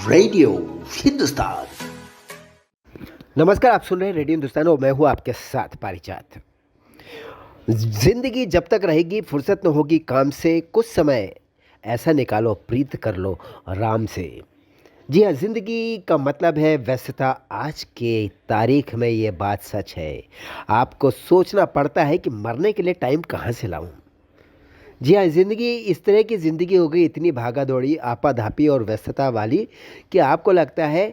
Radio Hindustan. नमस्कार, आप सुन रहे हैं रेडियो हिंदुस्तान और मैं हूं आपके साथ पारिजात। जिंदगी जब तक रहेगी फुर्सत न होगी काम से, कुछ समय ऐसा निकालो प्रीत कर लो आराम से। जी हाँ, जिंदगी का मतलब है व्यस्तता। आज के तारीख में ये बात सच है। आपको सोचना पड़ता है कि मरने के लिए टाइम कहाँ से लाऊं। जी हाँ, ज़िंदगी इस तरह की ज़िंदगी हो गई, इतनी भागा-दौड़ी, आपाधापी और व्यस्तता वाली कि आपको लगता है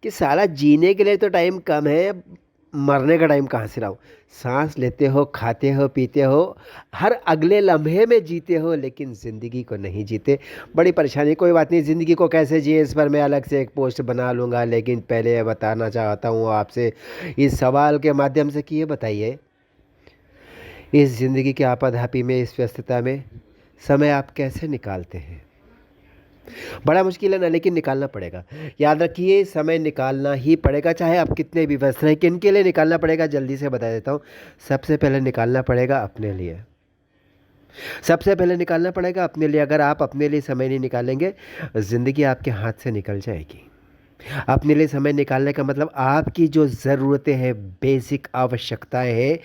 कि साला जीने के लिए तो टाइम कम है, मरने का टाइम कहाँ से लाऊँ? साँस लेते हो, खाते हो, पीते हो, हर अगले लम्हे में जीते हो लेकिन ज़िंदगी को नहीं जीते। बड़ी परेशानी। कोई बात नहीं, ज़िंदगी को कैसे जिए इस पर मैं अलग से एक पोस्ट बना लूँगा, लेकिन पहले ये बताना चाहता हूँ आपसे इस सवाल के माध्यम से कि ये बताइए, इस ज़िंदगी की आपाधापी में, इस व्यस्तता में समय आप कैसे निकालते हैं? बड़ा मुश्किल है ना, लेकिन निकालना पड़ेगा। याद रखिए, समय निकालना ही पड़ेगा, चाहे आप कितने भी व्यस्त रहें। किन के लिए निकालना पड़ेगा जल्दी से बता देता हूँ। सबसे पहले निकालना पड़ेगा अपने लिए। सबसे पहले निकालना पड़ेगा अपने लिए। अगर आप अपने लिए समय नहीं निकालेंगे, ज़िंदगी आपके हाथ से निकल जाएगी। अपने लिए समय निकालने का मतलब आपकी जो ज़रूरतें हैं, बेसिक आवश्यकताएँ हैं,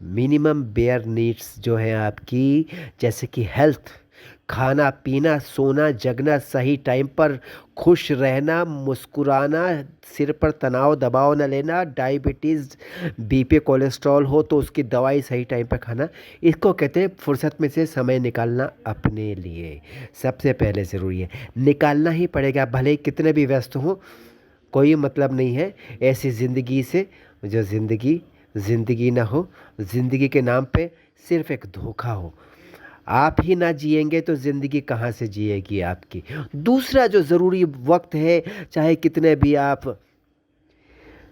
मिनिमम बेयर नीड्स जो हैं आपकी, जैसे कि हेल्थ, खाना पीना, सोना जगना, सही टाइम पर खुश रहना, मुस्कुराना, सिर पर तनाव दबाव न लेना, डायबिटीज़, बीपी, कोलेस्ट्रॉल हो तो उसकी दवाई सही टाइम पर खाना, इसको कहते हैं फुर्सत में से समय निकालना अपने लिए। सबसे पहले ज़रूरी है, निकालना ही पड़ेगा, भले ही कितने भी व्यस्त हों। कोई मतलब नहीं है ऐसी ज़िंदगी से जो ज़िंदगी ज़िंदगी ना हो, ज़िंदगी के नाम पे सिर्फ़ एक धोखा हो। आप ही ना जिएँगे तो ज़िंदगी कहाँ से जिएगी आपकी। दूसरा जो ज़रूरी वक़्त है, चाहे कितने भी आप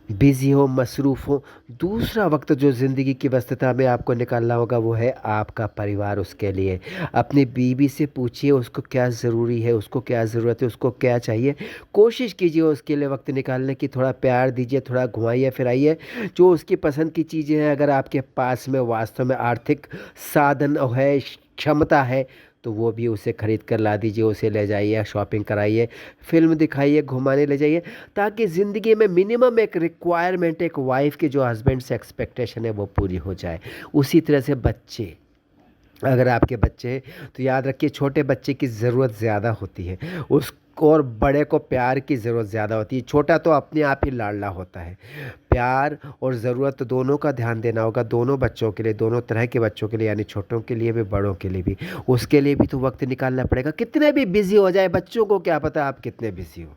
बिज़ी हो, मसरूफ़ हो, दूसरा वक़्त जो ज़िंदगी की व्यस्तता में आपको निकालना होगा वो है आपका परिवार। उसके लिए अपनी बीवी से पूछिए उसको क्या ज़रूरी है, उसको क्या ज़रूरत है, उसको क्या चाहिए। कोशिश कीजिए उसके लिए वक़्त निकालने की, थोड़ा प्यार दीजिए, थोड़ा घुमाइए फिराइए। जो उसकी पसंद की चीज़ें हैं, अगर आपके पास में वास्तव में आर्थिक साधन है, क्षमता है, तो वो भी उसे खरीद कर ला दीजिए, उसे ले जाइए, शॉपिंग कराइए, फ़िल्म दिखाइए, घुमाने ले जाइए, ताकि ज़िंदगी में मिनिमम एक रिक्वायरमेंट, एक वाइफ़ की जो हस्बैंड से एक्सपेक्टेशन है वो पूरी हो जाए। उसी तरह से बच्चे, अगर आपके बच्चे हैं तो याद रखिए छोटे बच्चे की ज़रूरत ज़्यादा होती है उसको, और बड़े को प्यार की ज़रूरत ज़्यादा होती है। छोटा तो अपने आप ही लाडला होता है। प्यार और ज़रूरत दोनों का ध्यान देना होगा, दोनों बच्चों के लिए, दोनों तरह के बच्चों के लिए, यानी छोटों के लिए भी बड़ों के लिए भी। उसके लिए भी तो वक्त निकालना पड़ेगा। कितने भी बिज़ी हो जाए, बच्चों को क्या पता आप कितने बिज़ी हो,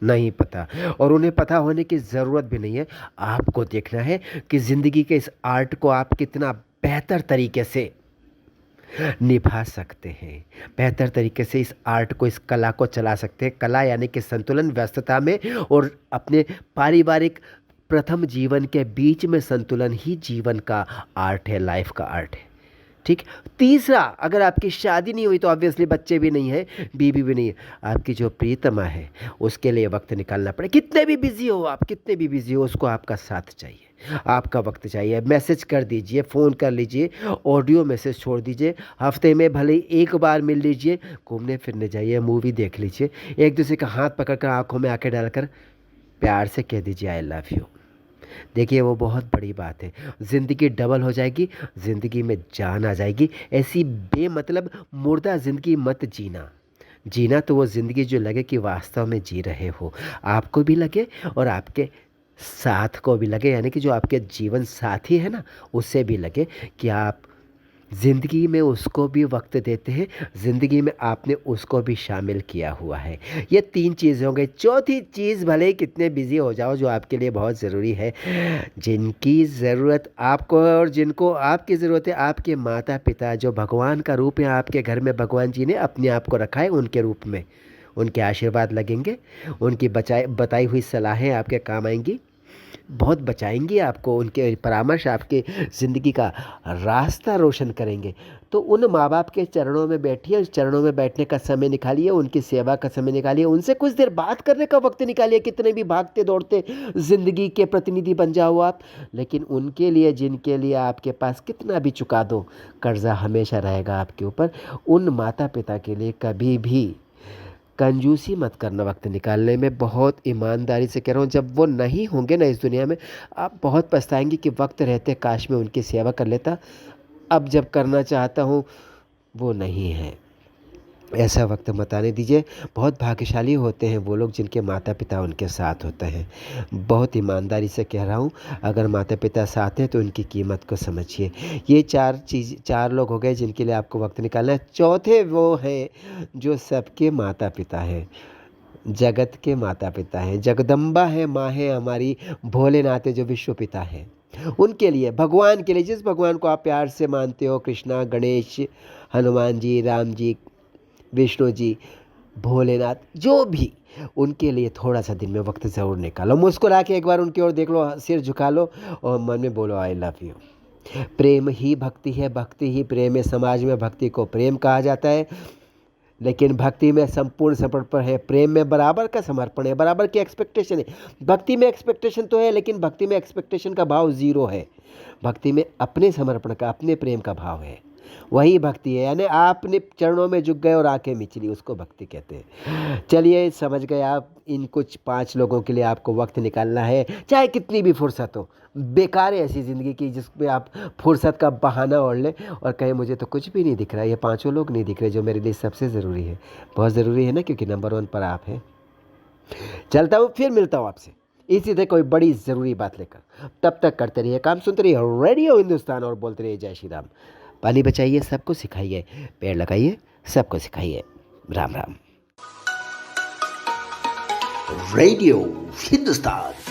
नहीं पता, और उन्हें पता होने की ज़रूरत भी नहीं है। आपको देखना है कि ज़िंदगी के इस आर्ट को आप कितना बेहतर तरीके से निभा सकते हैं। बेहतर तरीके से इस आर्ट को, इस कला को चला सकते हैं। कला यानी कि संतुलन, व्यस्तता में और अपने पारिवारिक प्रथम जीवन के बीच में संतुलन ही जीवन का आर्ट है, लाइफ का आर्ट है। ठीक। तीसरा, अगर आपकी शादी नहीं हुई तो ऑब्वियसली बच्चे भी नहीं हैं, बीवी भी नहीं है, आपकी जो प्रीतमा है उसके लिए वक्त निकालना पड़े। कितने भी बिजी हो आप, कितने भी बिजी हो, उसको आपका साथ चाहिए, आपका वक्त चाहिए। मैसेज कर दीजिए, फ़ोन कर लीजिए, ऑडियो मैसेज छोड़ दीजिए, हफ्ते में भले ही एक बार मिल लीजिए, घूमने फिरने जाइए, मूवी देख लीजिए, एक दूसरे का हाथ पकड़कर आंखों में आंखें डालकर प्यार से कह दीजिए आई लव यू। देखिए वो बहुत बड़ी बात है। ज़िंदगी डबल हो जाएगी, ज़िंदगी में जान आ जाएगी। ऐसी बेमतलब मुर्दा ज़िंदगी मत जीना। जीना तो वो ज़िंदगी जो लगे कि वास्तव में जी रहे हो, आपको भी लगे और आपके साथ को भी लगे, यानी कि जो आपके जीवन साथी है ना, उससे भी लगे कि आप ज़िंदगी में उसको भी वक्त देते हैं, ज़िंदगी में आपने उसको भी शामिल किया हुआ है। ये तीन चीज़ें हो गई। चौथी चीज़, भले ही कितने बिज़ी हो जाओ, जो आपके लिए बहुत ज़रूरी है, जिनकी ज़रूरत आपको और जिनको आपकी ज़रूरत है, आपके माता पिता जो भगवान का रूप है, आपके घर में भगवान जी ने अपने आप को रखा है उनके रूप में। उनके आशीर्वाद लगेंगे, उनकी बताई हुई सलाहें आपके काम आएंगी, बहुत बचाएँगी आपको, उनके परामर्श आपके ज़िंदगी का रास्ता रोशन करेंगे। तो उन माँ-बाप के चरणों में बैठिए, उस चरणों में बैठने का समय निकालिए, उनकी सेवा का समय निकालिए, उनसे कुछ देर बात करने का वक़्त निकालिए। कितने भी भागते-दौड़ते ज़िंदगी के प्रतिनिधि बन जाओ आप, लेकिन उनके लिए, जिनके लिए आपके पास कितना भी चुका दो, कर्ज़ा हमेशा रहेगा आपके ऊपर। उन माता-पिता के लिए कभी भी कंजूसी मत करना वक्त निकालने में, बहुत ईमानदारी से कह रहा हूँ। जब वो नहीं होंगे ना इस दुनिया में, आप बहुत पछताएंगे कि वक्त रहते काश मैं उनकी सेवा कर लेता। अब जब करना चाहता हूँ वो नहीं है। ऐसा वक्त मत आने दीजिए। बहुत भाग्यशाली होते हैं वो लोग जिनके माता पिता उनके साथ होते हैं। बहुत ईमानदारी से कह रहा हूँ, अगर माता पिता साथ हैं तो उनकी कीमत को समझिए। ये 4 लोग हो गए जिनके लिए आपको वक्त निकालना है। चौथे वो हैं जो सबके माता पिता हैं, जगत के माता पिता हैं। जगदम्बा है, माँ है हमारी, भोलेनाथ है जो विश्व पिता हैं। उनके लिए, भगवान के लिए, जिस भगवान को आप प्यार से मानते हो, कृष्णा, गणेश, हनुमान जी, राम जी, विष्णु जी, भोलेनाथ, जो भी, उनके लिए थोड़ा-सा दिन में वक़्त ज़रूर निकालो। मुस्कुरा के एक बार उनकी ओर देख लो, सिर झुका लो और मन में बोलो आई लव यू। प्रेम ही भक्ति है, भक्ति ही प्रेम है। समाज में भक्ति को प्रेम कहा जाता है, लेकिन भक्ति में संपूर्ण समर्पण है, प्रेम में बराबर का समर्पण है, बराबर की एक्सपेक्टेशन है। भक्ति में एक्सपेक्टेशन तो है, लेकिन भक्ति में एक्सपेक्टेशन का भाव ज़ीरो है। भक्ति में अपने समर्पण का, अपने प्रेम का भाव है, वही भक्ति है। यानी आपने चरणों में झुक गए और आंखें मीच ली, उसको भक्ति कहते हैं। चलिए समझ गए आप। इन कुछ 5 लोगों के लिए आपको वक्त निकालना है, चाहे कितनी भी फुर्सत हो। बेकार है ऐसी ज़िंदगी की जिसमें आप फुर्सत का बहाना ओढ़ लें और कहें मुझे तो कुछ भी नहीं दिख रहा है, ये 5 लोग नहीं दिख रहे जो मेरे लिए सबसे ज़रूरी है। बहुत ज़रूरी है ना, क्योंकि नंबर 1 पर आप हैं। चलता हूँ, फिर मिलता हूँ आपसे इसी तरह कोई बड़ी ज़रूरी बात लेकर। तब तक करते रहिए काम, सुनते रहिए रेडियो हिंदुस्तान और बोलते रहिए जय श्री राम। पानी बचाइए, सबको सिखाइए, पेड़ लगाइए, सबको सिखाइए। राम राम। रेडियो हिंदुस्तान।